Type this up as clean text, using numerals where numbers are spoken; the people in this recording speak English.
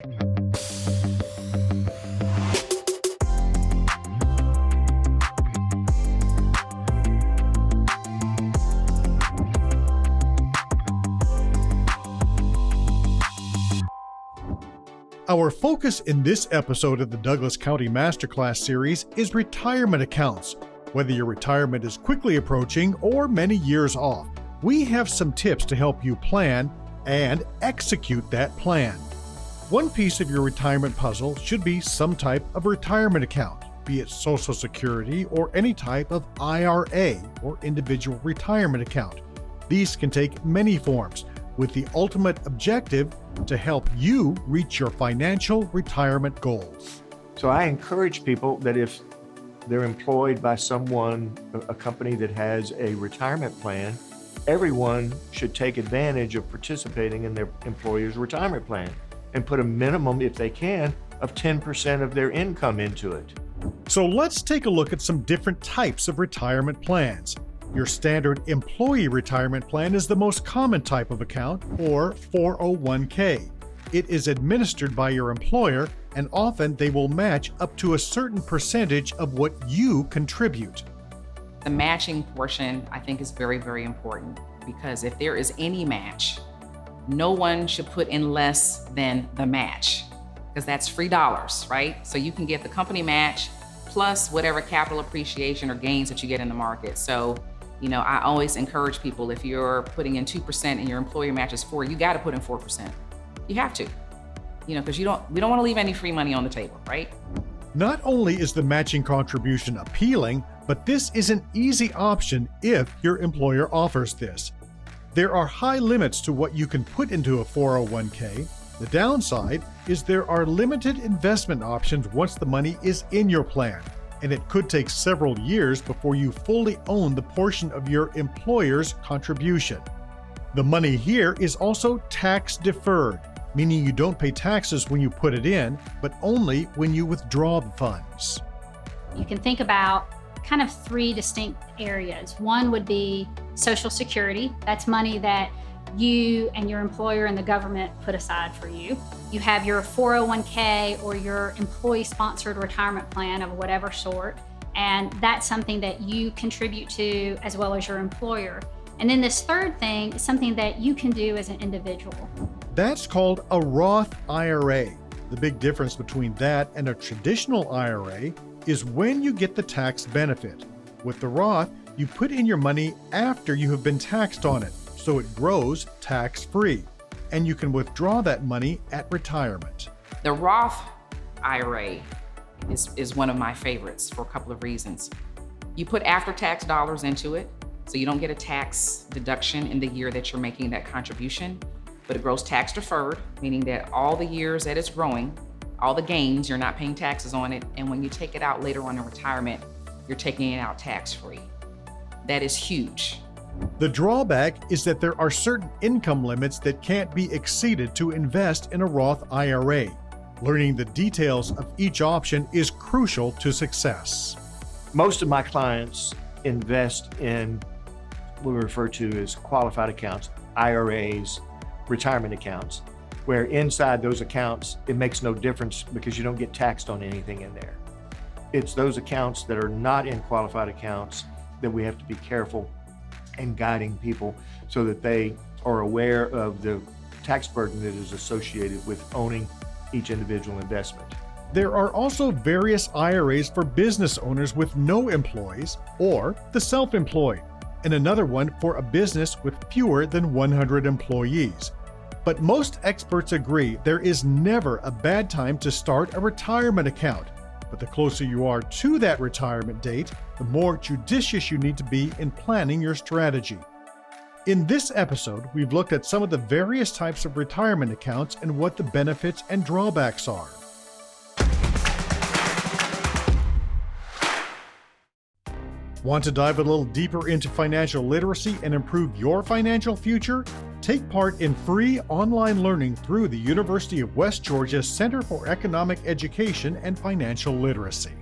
Our focus in this episode of the Douglas County Masterclass series is retirement accounts. Whether your retirement is quickly approaching or many years off, we have some tips to help you plan and execute that plan. One piece of your retirement puzzle should be some type of retirement account, be it Social Security or any type of IRA or individual retirement account. These can take many forms, with the ultimate objective to help you reach your financial retirement goals. So I encourage people that if they're employed by someone, a company that has a retirement plan, everyone should take advantage of participating in their employer's retirement plan and put a minimum, if they can, of 10% of their income into it. So let's take a look at some different types of retirement plans. Your standard employee retirement plan is the most common type of account, or 401k. It is administered by your employer, and often they will match up to a certain percentage of what you contribute. The matching portion, I think, is very, very important, because if there is any match, no one should put in less than the match, because that's free dollars, right? So you can get the company match plus whatever capital appreciation or gains that you get in the market. So, I always encourage people, if you're putting in 2% and your employer matches 4%, you got to put in 4%. You have to, because we don't want to leave any free money on the table, right? Not only is the matching contribution appealing, but this is an easy option if your employer offers this. There are high limits to what you can put into a 401k. The downside is there are limited investment options once the money is in your plan, and it could take several years before you fully own the portion of your employer's contribution. The money here is also tax deferred, meaning you don't pay taxes when you put it in, but only when you withdraw the funds. You can think about kind of three distinct areas. One would be Social Security. That's money that you and your employer and the government put aside for you. You have your 401k or your employee-sponsored retirement plan of whatever sort, and that's something that you contribute to as well as your employer. And then this third thing is something that you can do as an individual. That's called a Roth IRA. The big difference between that and a traditional IRA is when you get the tax benefit. With the Roth, you put in your money after you have been taxed on it, so it grows tax-free, and you can withdraw that money at retirement. The Roth IRA is one of my favorites for a couple of reasons. You put after-tax dollars into it, so you don't get a tax deduction in the year that you're making that contribution, but it grows tax deferred, meaning that all the years that it's growing, all the gains, you're not paying taxes on it, and when you take it out later on in retirement, you're taking it out tax-free. That is huge. The drawback is that there are certain income limits that can't be exceeded to invest in a Roth IRA. Learning the details of each option is crucial to success. Most of my clients invest in what we refer to as qualified accounts, IRAs, retirement accounts, where inside those accounts, it makes no difference because you don't get taxed on anything in there. It's those accounts that are not in qualified accounts that we have to be careful and guiding people so that they are aware of the tax burden that is associated with owning each individual investment. There are also various IRAs for business owners with no employees or the self-employed, and another one for a business with fewer than 100 employees. But most experts agree there is never a bad time to start a retirement account. But the closer you are to that retirement date, the more judicious you need to be in planning your strategy. In this episode, we've looked at some of the various types of retirement accounts and what the benefits and drawbacks are. Want to dive a little deeper into financial literacy and improve your financial future? Take part in free online learning through the University of West Georgia Center for Economic Education and Financial Literacy.